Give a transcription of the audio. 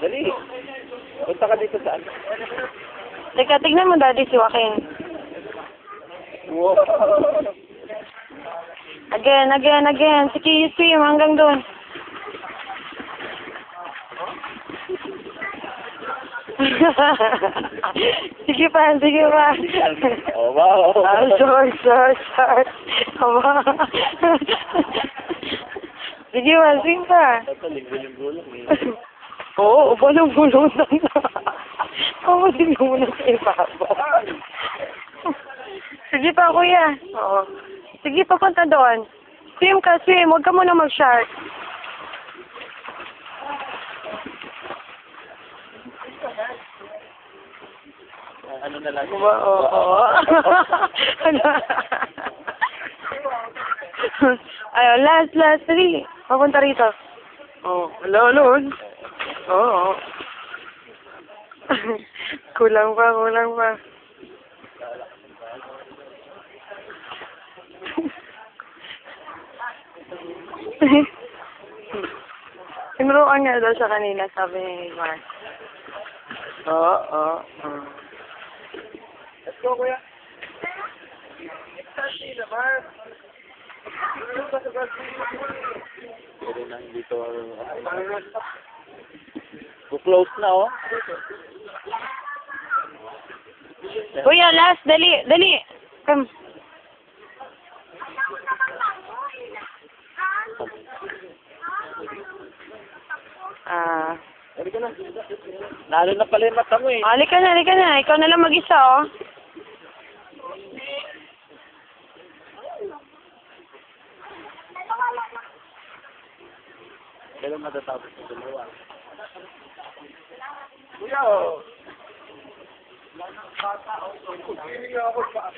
Dali. Punta ka dito saan? Teka, tignan mo daddy si Joaquin. Wow. Again. Sige, swim hanggang doon. Sige pa. Oh, wow. Short. Aba. Sige pa, swim pa. Ito, linggo-linggo lang eh. Oo, bulong-bulong lang na. Pamasin mo na sa ibabaw. Sige pa, kuya. Oo. Sige, papunta doon. Swim ka. Huwag ka muna mag-shark. Ano na lang? Oo. Ayun, last. Sige, papunta rito. Oh, hello. Oo. Kulang pa. Tinuruan nga daw siya kanina, sabi ni Mark. Oo. Let's go, kuya. Pero na hindi to close na, oh. Kuya, last, dali. Come. Halika na. Nalo na pala yung mata mo eh. Halika na. Ikaw na lang mag-isa, oh. Kailan matatapos yung dalawa? Kuya, oh. Hindi nga ako pa.